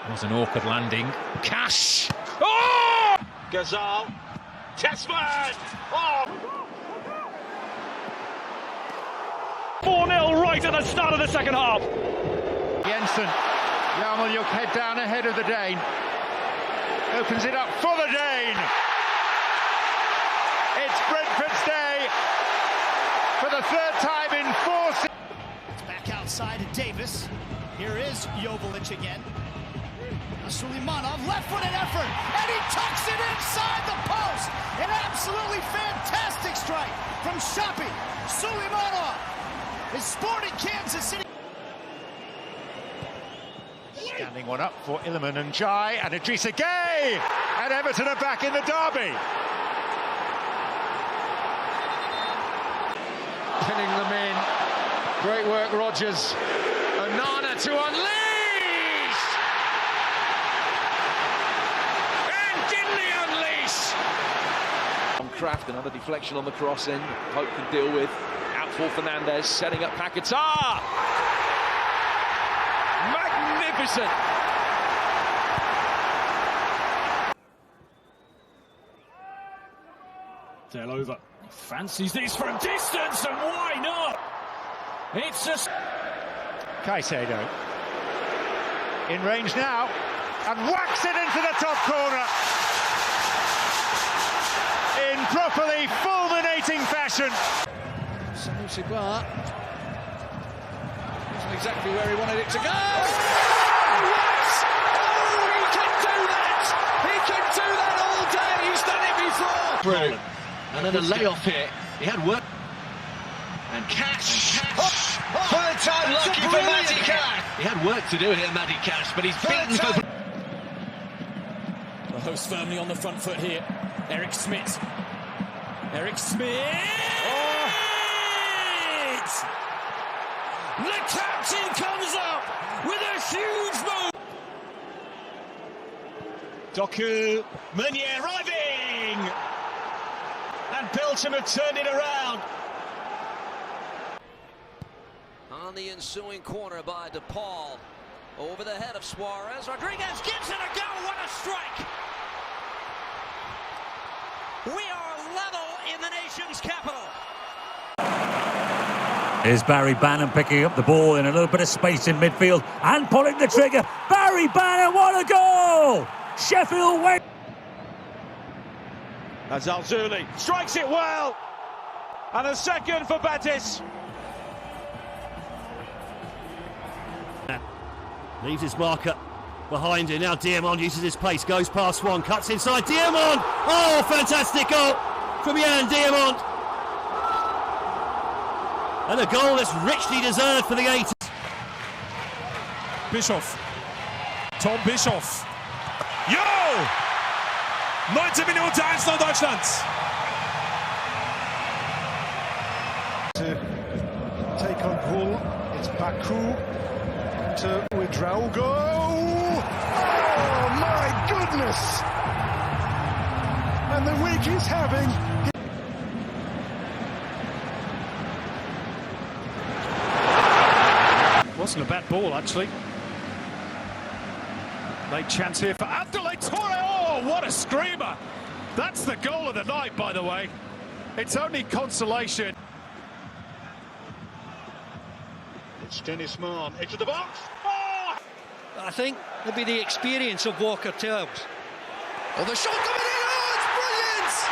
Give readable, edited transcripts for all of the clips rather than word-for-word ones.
Was an awkward landing. Cash! Oh! Gazal. Tessman! Oh! 4-0 right at the start of the second half. Jensen. Yarmolyuk head down ahead of the Dane. Opens it up for the Dane. It's Brentford's day for the third time in 4 seasons. It's back outside to Davis. Here is Jovalic again. Suleimanov, left-footed effort, and he tucks it inside the post. An absolutely fantastic strike from Shapi. Suleimanov is sporting Kansas City. Standing one up for Illiman and Jai, and Idrissa Gueye, and Everton are back in the derby. Pinning them in. Great work, Rodgers. Onana to unleash! Kraft, another deflection on the cross in. Pope can deal with. Out for Fernandez, setting up Paquetá. Magnificent. Tail over. Fancies this from distance, and why not? It's just Caicedo. In range now, and whacks it into the top corner. In properly fulminating fashion. Samu Sigua. Wasn't exactly where he wanted it to go. Oh, yes! Oh, he can do that! He can do that all day. He's done it before. brilliant. And then a layoff here. He had work. And Cash. For the time, lucky for Matty Cash. He had work to do here, Matty Cash, but he's beaten for. The host firmly on the front foot here. Eric Smith. Eric Smith! Oh. The captain comes up with a huge move! Doku, Meunier arriving! And Belgium have turned it around. On the ensuing corner by DePaul. Over the head of Suarez. Rodriguez gives it a go. What a strike! We are level in the nation's capital. Here's Barry Bannon picking up the ball in a little bit of space in midfield and pulling the trigger. Barry Bannon, what a goal! Sheffield Wednesday. As Alzuli strikes it well. And a second for Betis. Leaves his marker behind him. Now Diamond uses his pace, goes past one, cuts inside. Diamond! Oh, fantastic goal from Yann Diamond. And a goal that's richly deserved for the 80s. Bischoff. Tom Bischoff. Jo! 19 Minuten 1-0 Deutschland. To take on Hull, it's Baku to Ouedraogo. Oh my goodness! And the week he's having. Wasn't a bad ball, actually. Late chance here for Abdoulaye Touré. Oh, what a screamer! That's the goal of the night, by the way. It's only consolation. It's Dennis Mann into the box. Oh! I think it'll be the experience of Walker Towers. Oh, the shot coming in! Oh, it's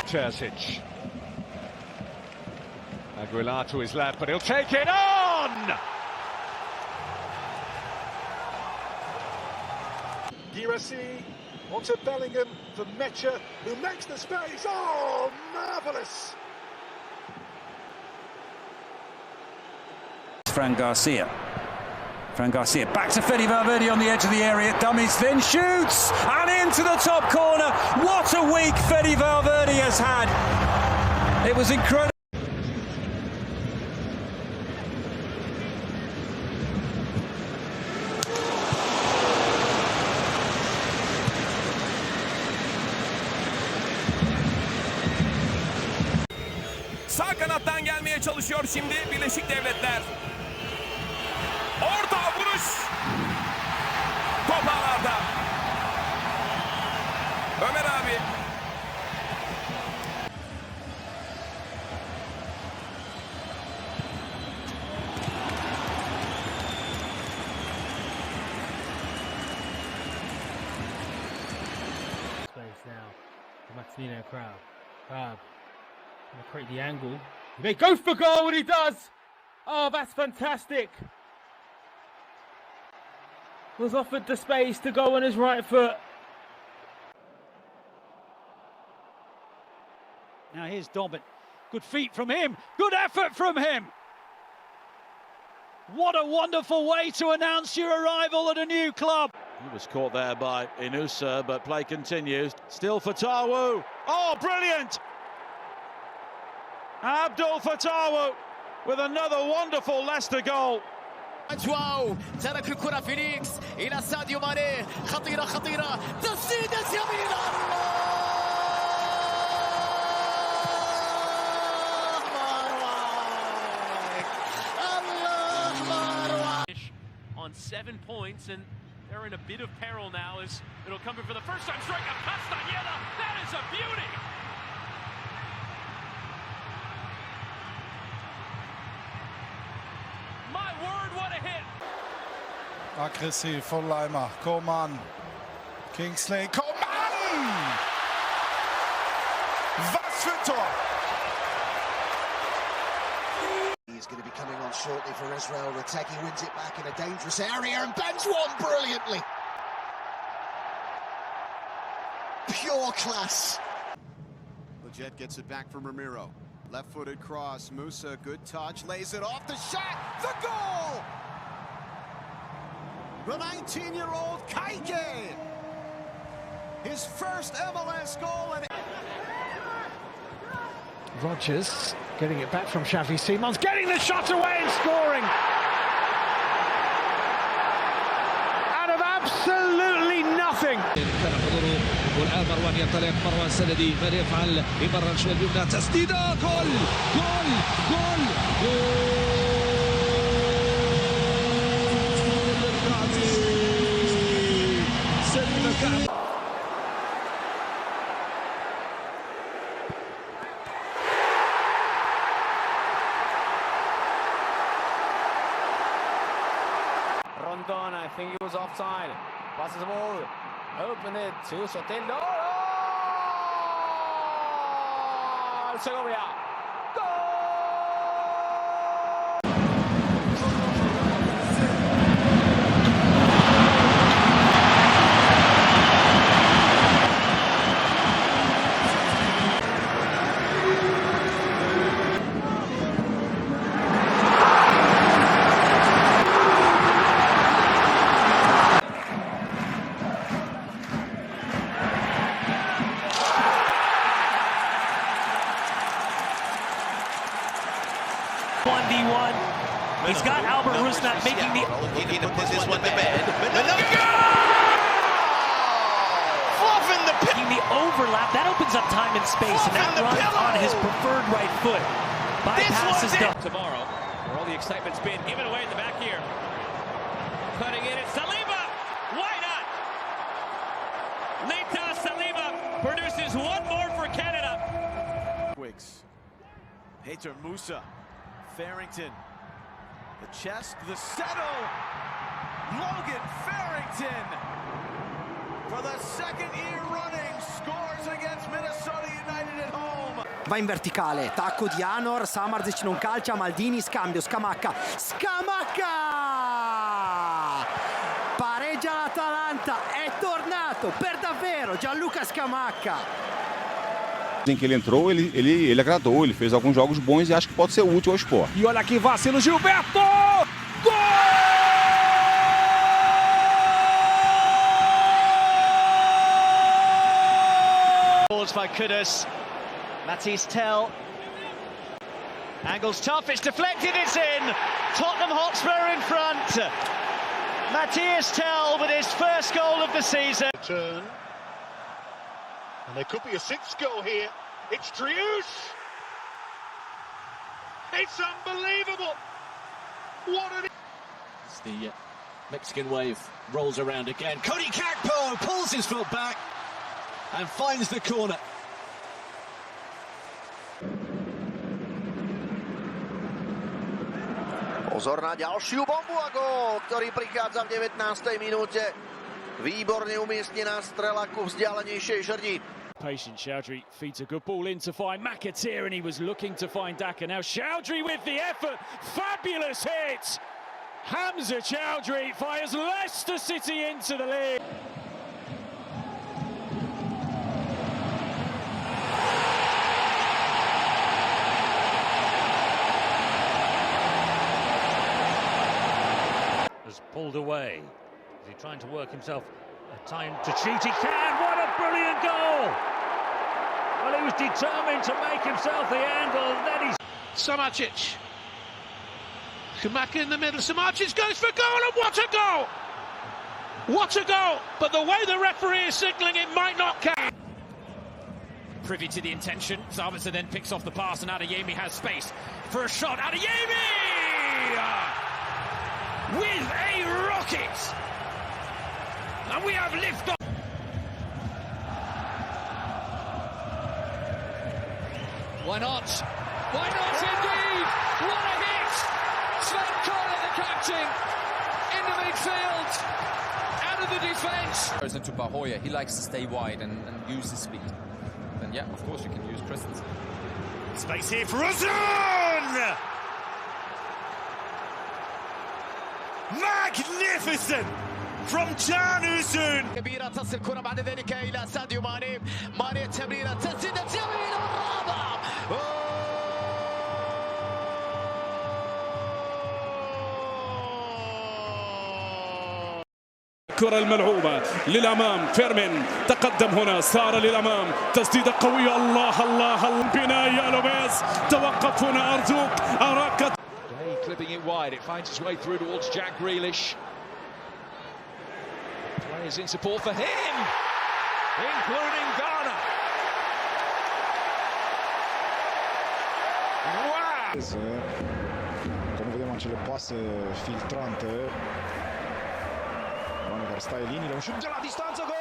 brilliant! Terzic. Aguilar to his left, but he'll take it on! Girassi onto Bellingham for Mecha, who makes the space. Oh, marvellous! Fran Garcia. Fran Garcia back to Fede Valverde on the edge of the area. Dummies, then shoots and into the top corner. What a week Fede Valverde has had. It was incredible. Saka na Uzaktan gelmeye çalışıyor şimdi Birleşik Devletler. Orta vuruş. Top ağlarda. Ömer abi. Space now. Martino Crab. Crab. Gonna create the angle. He may go for goal and he does! Oh, that's fantastic! Was offered the space to go on his right foot. Now here's Dobbin. Good feet from him. Good effort from him. What a wonderful way to announce your arrival at a new club. He was caught there by Inusa, but play continues. Still Fatawu. Oh, brilliant! Abdul Fatawu with another wonderful Leicester goal. واو ترك الكرة فيليكس إلى ساديو ماني خطيرة خطيرة تسديدة يمين on 7 points, and they're in a bit of peril now as it'll come in for the first time. Strike of Castañeda. That is a beauty. My word, what a hit. Aggressiv von Leimer. Coman. Kingsley. Coman! Was für ein Tor! He's going to be coming on shortly for Israel. Retegi wins it back in a dangerous area and bends one brilliantly. Pure class. Leggett gets it back from Ramiro. Left-footed cross. Musa, good touch. Lays it off the shot. The goal! The 19-year-old Kaike. His first MLS goal. And Rodgers getting it back from Xavi Simons, getting the shot away and scoring. Out of absolutely nothing. كان حضوره والآن مروان ينطلق. مروان سندي ماذا يفعل؟ يمرر شوي اليمنى. تسديدة. جول جول جول جول الرعبي. سلم كعب. Rondon, I think he was offside. Passes the ball. Open it to Soteldo. Oh! Segovia. He's got Albert Rusnak making the... You need to put this one to bed. Fluffing the pin. The overlap, that opens up time and space, and that runs on his preferred right foot. Bypasses done. Tomorrow, where all the excitement's been given away in the back here. Cutting in, it's Saliba! Why not? Lita Saliba produces one more for Canada. Wicks. Hater Musa. Farrington. The chest, the settle. Logan Farrington, for the second year running, scores against Minnesota United at home. Va in verticale, tacco di Anor, Samardzic non calcia, Maldini, scambio, Scamacca. Scamacca! Pareggia l'Atalanta, è tornato per davvero Gianluca Scamacca. Em que ele entrou, ele agradou, ele fez alguns jogos bons e acho que pode ser útil ao esporte. E olha que vacilo, Gilberto! Gol! Balls by Kudus. Matisse Tell. Angle's tough, it's deflected, it's in. Tottenham Hotspur in front. Matthias Tell with his first goal of the season. Turn. And there could be a sixth goal here. It's Driouche. It's unbelievable! What an... It's the Mexican wave rolls around again. Cody Gakpo pulls his foot back and finds the corner. Pozor na ďalšiu bombu a gól, ktorý prichádza v 19. minúte. Výborne umiestnená strela ku vzdialenejšej žrdi. Patient Chowdhury feeds a good ball in to find McAteer, and he was looking to find Daka. Now Chowdhury with the effort, fabulous hit! Hamza Chowdhury fires Leicester City into the lead. Has pulled away. Is he trying to work himself a time to cheat? He can! What a brilliant goal! Well, he was determined to make himself the angle, and then he's... Samacic. Kamaka in the middle. Samacic goes for goal, and what a goal! What a goal! But the way the referee is signalling, it might not count. Privy to the intention. Sabitzer then picks off the pass, and Adeyemi has space for a shot. Adeyemi! With a rocket! And we have lift off. Why not? Why not indeed? What a hit! Sven Kohler, the captain, in the midfield, out of the defence. Goes into Bahoya. He likes to stay wide and use his speed. Then yeah, of course you can use Christensen. Space here for Ozun! Magnificent from Can Uzun. كبيرة تصل الكرة بعد ذلك إلى ساديو ماني. ماني تمريرة تسديدة جميلة والرابع. الكرة الملعوبة للأمام، فيرمين تقدم هنا، سار للأمام، تسديدة قوية، الله الله البناء يا لوبيز، توقف هنا أرجوك أراك. Clipping it wide, it finds its way through towards Jack Grealish. Players in support for him, including Ghana. Wow! Come vediamo anche le passe filtrante. Stai linea, un shoot dalla distanza, gol!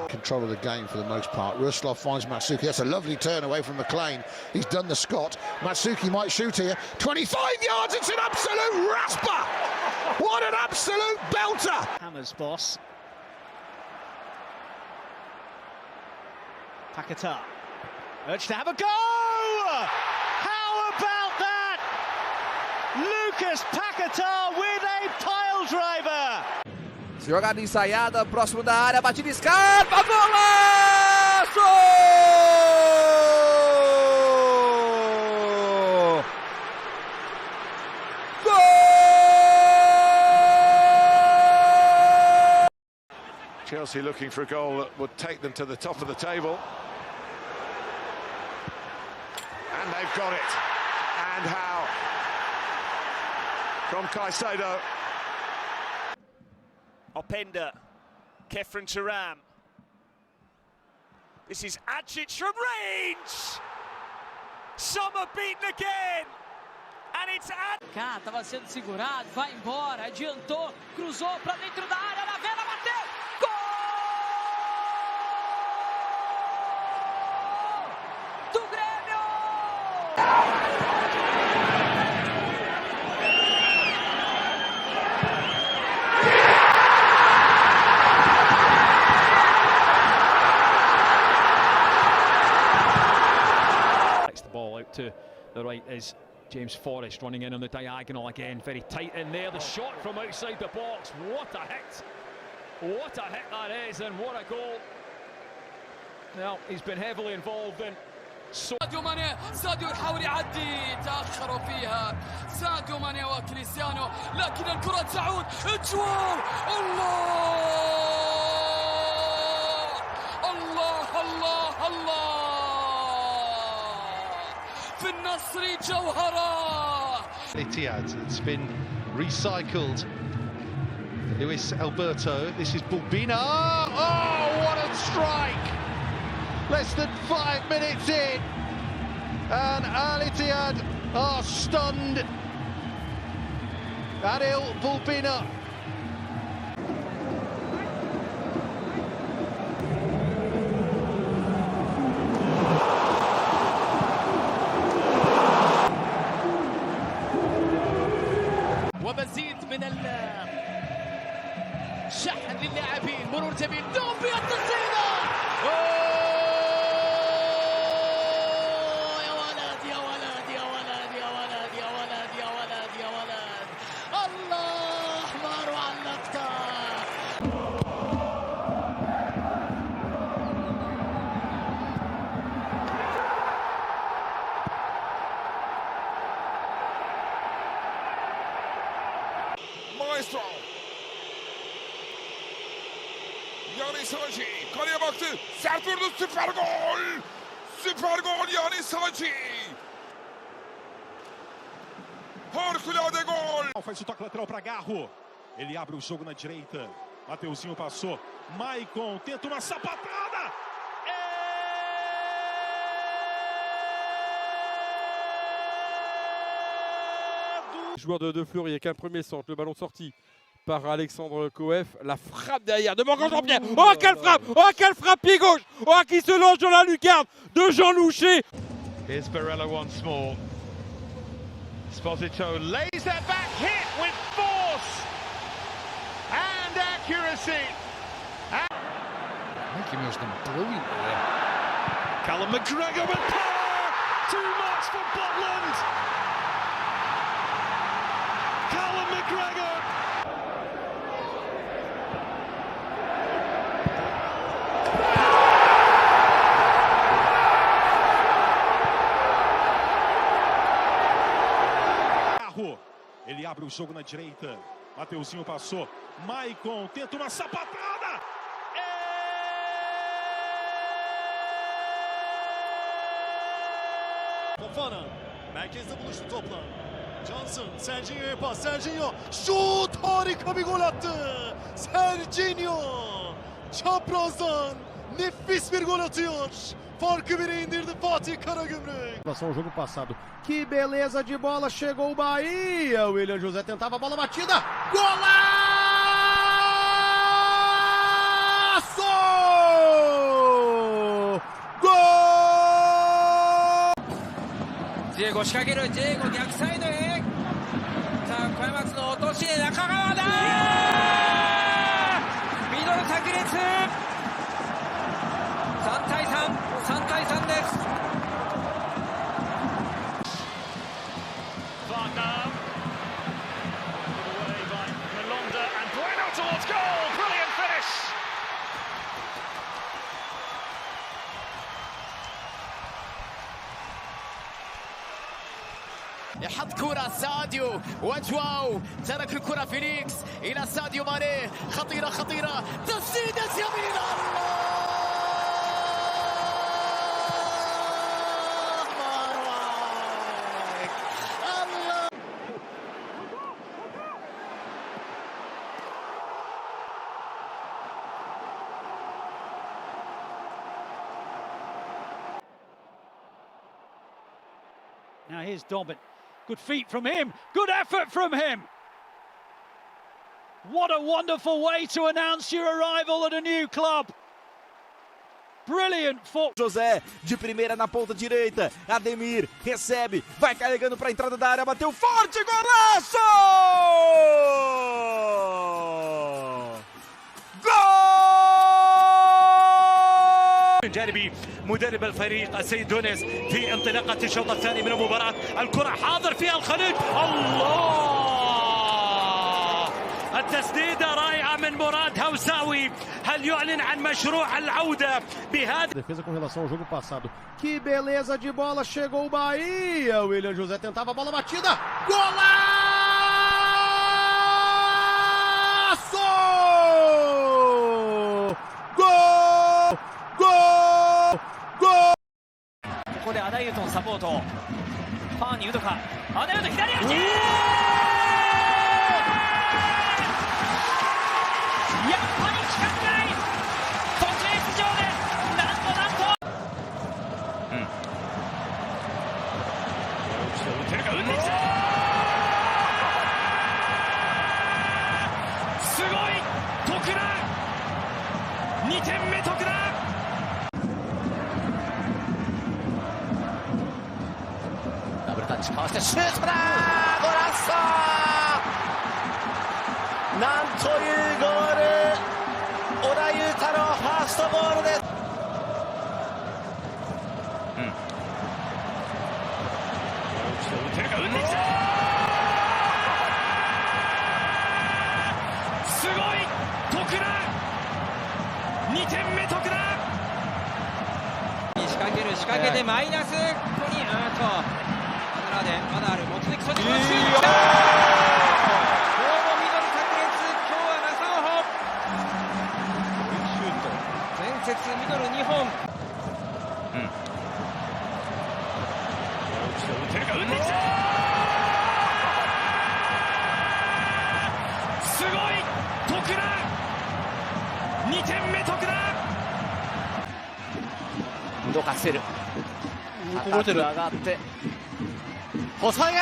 Control of the game for the most part. Ruslov finds Matsuki. That's a lovely turn away from McLean. He's done the Scott. Matsuki might shoot here. 25 yards, it's an absolute rasper! What an absolute belter! Hammer's boss. Paquetá. Urged to have a go! How about that? Lucas Paquetá with a pile driver! Jogada ensaiada, próximo da área, batida escapa, golaço! Gol! Chelsea looking for a goal that would take them to the top of the table. And they've got it. And how? From Caicedo. Openda, Kefren Turam. This is Adjic from range. Sommer beaten again. And it's Cá, tava sendo segurado, vai embora, adiantou, cruzou para dentro da área, na vela, bateu. Gol! Do Grêmio! To the right is James Forrest running in on the diagonal again, very tight in there. The shot from outside the box, what a hit! What a hit that is, and what a goal! Now he's been heavily involved in. ساديو ماني، ساديو يحاول يعدي، تأخروا فيها ساديو ماني وكريستيانو، لكن الكرة تعود، جوال! الله! الله الله الله! في النصر جوهرة. Etihad, it's been recycled. Luis Alberto, this is Bulbina. Oh, what a strike! Less than 5 minutes in. And Al Ittihad are stunned. Adil Bulbina. ومزيد من الشحن للاعبين. مرور جميل. دومبي التصيدة. يا ولد يا ولد يا ولد يا ولد يا ولد يا ولد يا ولد. الله ما روع اللقطة. Maestro. Yani Sancı kaleye baktı. Sert vurdu, süper gol. Süper gol Yani Sancı. Harikulade gol. Faz o toque lateral para Garro. Ele abre o jogo na direita. Mateuzinho passou. Maicon tenta uma sapatada. Joueur de Fleury avec un premier centre, le ballon sorti par Alexandre Coef, la frappe derrière de Morgan Jean-Pierre. Oh quelle frappe pied gauche. Oh qui se lance dans la lucarne de Jean Loucher. Here's Barella once more. Esposito lays that back hit with force and accuracy. I think he must have been brilliant there. Callum McGregor with power. Too much for Butland. Callum McGregor. Ele abre o jogo na direita. Mateuzinho passou. Maicon tenta uma sapatada. Fofana merkezde buluştu topla. Johnson, Serginho'ya pas. Serginho şut, harika bir gol attı. Serginho çaprazdan nefis bir gol atıyor. Farkı 1'e indirdi Fatih Karagümrük. O jogo passado. Que beleza de bola, chegou o Bahia. O William José tentava a bola batida. Golaço! Gol! Diego 仕掛ける。Diego 逆サイドへ。さあ小山津の落とし中川だ。ミドル炸裂。3対3です。يحط كرة ساديو وجواو ترك الكرة فيليكس إلى ساديو ماني. خطيرة خطيرة تسديدة يمين. Now here's Dobbin. Good feet from him. Good effort from him. What a wonderful way to announce your arrival at a new club. Brilliant foot. José de primeira na ponta direita. Ademir recebe, vai carregando para a entrada da área, bateu forte, golaço! جانبي مدرب الفريق السيد دونيس في انطلاقة الشوط الثاني من المباراة. الكرة حاضر فيها الخليج. الله التسديدة رائعة من مراد هوساوي. هل يعلن عن مشروع العودة بهذا؟ Defesa com relação ao jogo passado. Que beleza de bola, chegou o Bahia. O William José tentava a bola batida. Golaço! Gol! Gol! Gol! ここでアダイウトンサポート。ファーにウドか。アダイウトン左足。やっぱり規格外。途中出場でなんと。シュートだゴラッソなんというゴール小田裕太のファーストゴールです。すごい徳田2点目徳田仕掛けてマイナスここにアドラーでまだある持ち抜きそしてこのシュートきた今日もミドル炸裂今日は中尾シュート前節ミドル2本打ってきたすごい徳田2点目徳田どかせる高く上がって細谷